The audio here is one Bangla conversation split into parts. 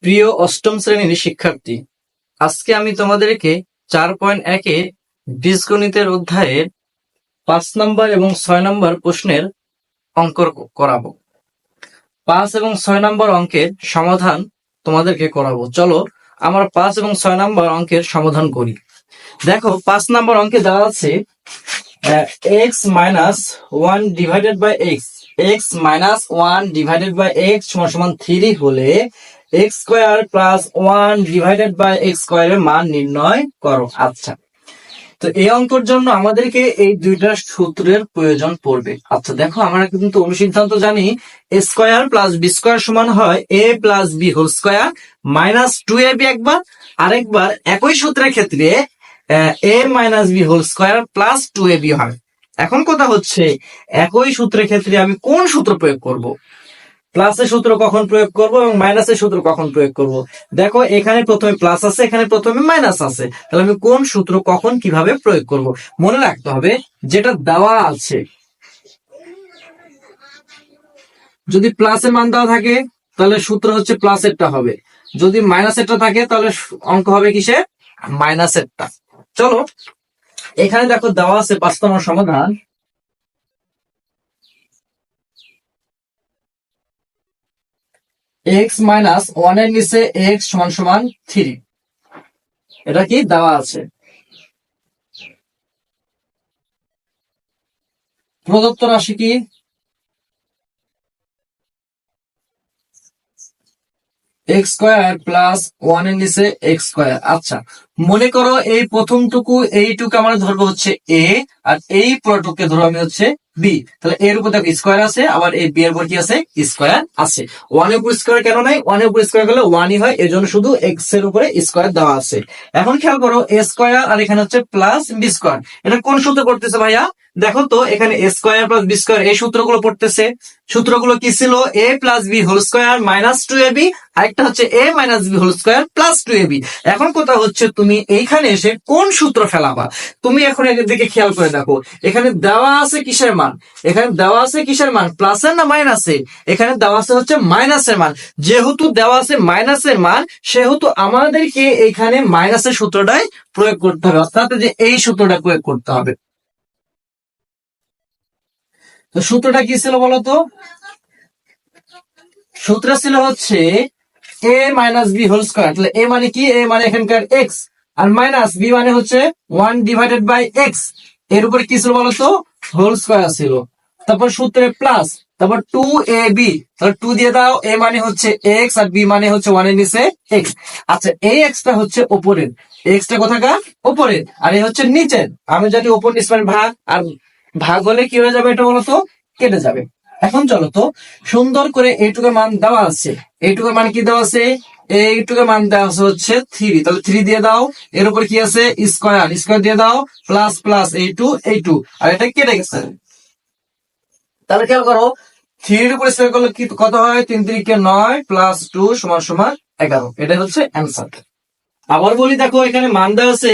প্রিয় অষ্টম শ্রেণীর শিক্ষার্থী, আজকে আমি তোমাদেরকে 4.1 বীজগণিতের অধ্যায়ের 5 নম্বর এবং 6 নম্বর প্রশ্নের অঙ্ক করাবো। 5 এবং 6 নম্বর অঙ্কের সমাধান তোমাদেরকে করাবো। চলো আমরা 5 এবং 6 নম্বর অঙ্কের সমাধান করি। দেখো 5 নম্বর অঙ্কে দেওয়া আছে x minus 1 divided by x minus 1 divided by x সমান 3 হলে x square plus 1 divided by x স্কয়ারের মান নির্ণয় করো। আচ্ছা, তো এই অঙ্কের জন্য আমাদেরকে এই দুইটা সূত্রের প্রয়োজন পড়বে। আচ্ছা দেখো, আমরা কিন্তু অনুসিদ্ধান্ত জানি a square plus b square সমান হয় a plus b whole square minus 2ab একবার, আরেকবার একই সূত্রের ক্ষেত্রে a minus b whole square plus 2ab হয়। এখন কথা হচ্ছে একই সূত্রের ক্ষেত্রে আমি কোন সূত্র প্রয়োগ করব, প্লাসের সূত্র কখন প্রয়োগ করব এবং মাইনাসের সূত্র কখন প্রয়োগ করব। দেখো এখানে প্রথমে প্লাস আছে, এখানে প্রথমে মাইনাস আছে, তাহলে আমি কোন সূত্র কখন কিভাবে প্রয়োগ করব মনে রাখতে হবে। যেটা দেওয়া আছে, যদি প্লাসের মান দেওয়া থাকে তাহলে সূত্র হচ্ছে প্লাসেরটা হবে, যদি মাইনাসেরটা থাকে তাহলে অঙ্ক হবে কিসের, মাইনাসেরটা। চলো এখানে দেখো দেওয়া আছে 5 নম্বর সমাধান। x মাইনাস 1 এর নিচে x সমান সমান 3, এটা কি দেওয়া আছে। প্রদত্ত রাশি কি, x স্কয়ার প্লাস 1 এর নিচে x স্কয়ার। আচ্ছা মনে করো এই প্রথমটুকু এইটুকু আমরা ধরবো হচ্ছে a, আর এই পুরোটুকুকে ধরো আমি হচ্ছে b। তাহলে এর উপর দেখো স্কয়ার আছে, আবার এই b এর উপর কি আছে, স্কয়ার আছে। 1 এর উপর স্কয়ার কেন নাই, 1 এর উপর স্কয়ার করলে 1 ই হয়, এজন্য শুধু x এর উপরে স্কয়ার দেওয়া আছে। এখন খেয়াল করো a স্কয়ার আর এখানে হচ্ছে প্লাস b স্কয়ার, এটা কোন সূত্র পড়তেছে ভাইয়া? দেখো তো এখানে a square plus b square এই সূত্রগুলো পড়তেছে। সূত্রগুলো কি ছিল, a plus b whole square minus 2ab, আরেকটা হচ্ছে a minus b whole square plus 2ab। এখন কথা হচ্ছে তুমি এইখানে এসে কোন সূত্র ফেলাবা। তুমি এখন এর দিকে খেয়াল করে দেখো, এখানে দেওয়া আছে কিসের মান, এখানে দেওয়া আছে কিসের মান, প্লাসের না মাইনাসের? এখানে দেওয়া আছে হচ্ছে মাইনাসের মান। যেহেতু দেওয়া আছে মাইনাসের মান, সেহেতু আমাদেরকে এখানে মাইনাসের সূত্রটাই প্রয়োগ করতে হবে, অর্থাৎ যে এই সূত্রটা প্রয়োগ করতে হবে। তো সূত্রটা কি ছিল বলতো? সূত্র ছিল হচ্ছে a minus b whole square. তাহলে a মানে কি, a মানে এখানকার x, আর মাইনাস b মানে হচ্ছে 1 ডিভাইডেড বাই x। এর উপরে কি ছিল বলতো, হোল স্কয়ার ছিল। তারপর সূত্রে প্লাস, তারপর 2ab, তাহলে 2 দিয়ে দাও, a মানে হচ্ছে x আর b মানে হচ্ছে 1 এর নিচে x। আচ্ছা এই x টা হচ্ছে উপরের, x টা কোথাকার, উপরের, আর এই হচ্ছে নিচের। আমি যদি উপর নিচ মানে ভাগ, আর ভাগ হলে কি হয়ে যাবে এটা বলতো, কেটে যাবে। এখন চলো তো সুন্দর করে এইটুকুর মান দেওয়া আছে, এইটুকুর মান কি দেওয়া আছে, এইটুকুর মান দেওয়া আছে হচ্ছে 3, তাহলে 3 দিয়ে দাও, এর উপর কি আছে স্কয়ার, স্কয়ার দিয়ে দাও, প্লাস প্লাস এইটু, আর এটা কেটে গেছে। তাহলে খেয়াল করো 3 এর উপর স্কয়ার করলে কি কত হয়, 3 3 9 প্লাস 2 সমান সমান 11। এটাই হচ্ছে অ্যান্সার। আবার বলি দেখো এখানে মান দেওয়া আছে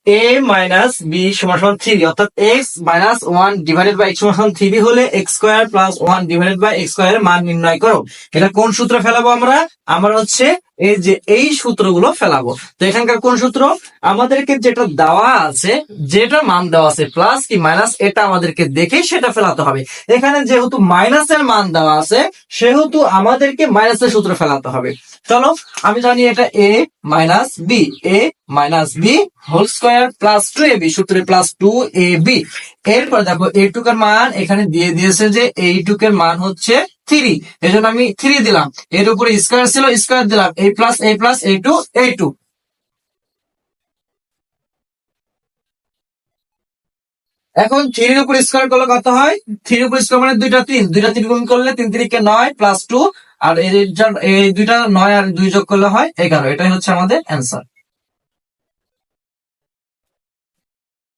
a মাইনাস b সমান সমান 3, অর্থাৎ x minus 1 divided by x সমান সমান 3 হলে x square plus 1 divided by x স্কয়ারের মান নির্ণয় করো। এটা কোন সূত্র ফেলাবো আমরা? আমরা হচ্ছে এই যে এই সূত্রগুলো ফেলাবো। তো এখানকার কোন সূত্র, আমাদেরকে যেটা দেওয়া আছে, যেটা মান দেওয়া আছে প্লাস কি মাইনাস, এটা আমাদেরকে দেখে সেটা ফেলাতে হবে। এখানে যেহেতু মাইনাসের মান দেওয়া আছে, সেহেতু আমাদেরকে মাইনাসের সূত্র ফেলাতে হবে। চলো আমি জানি এটা a minus b whole square plus 2ab, সূত্রে প্লাস 2ab। এরপর দেখো এইটুকের মান এখানে দিয়ে দিয়েছে যে এইটুকের মান হচ্ছে 3, এজন্য আমি 3 দিলাম, এর উপরে স্কয়ার ছিল স্কয়ার দিলাম, a প্লাস a2। এখন 3 এর উপর স্কয়ার করলে কত হয়, 3 এর উপর স্কয়ার মানে দুইটা 3 গুণ করলে 3 3 9 প্লাস 2, আর এই দুইটা 9 আর 2 যোগ করলে হয় 11। এটাই হচ্ছে আমাদের অ্যান্সার।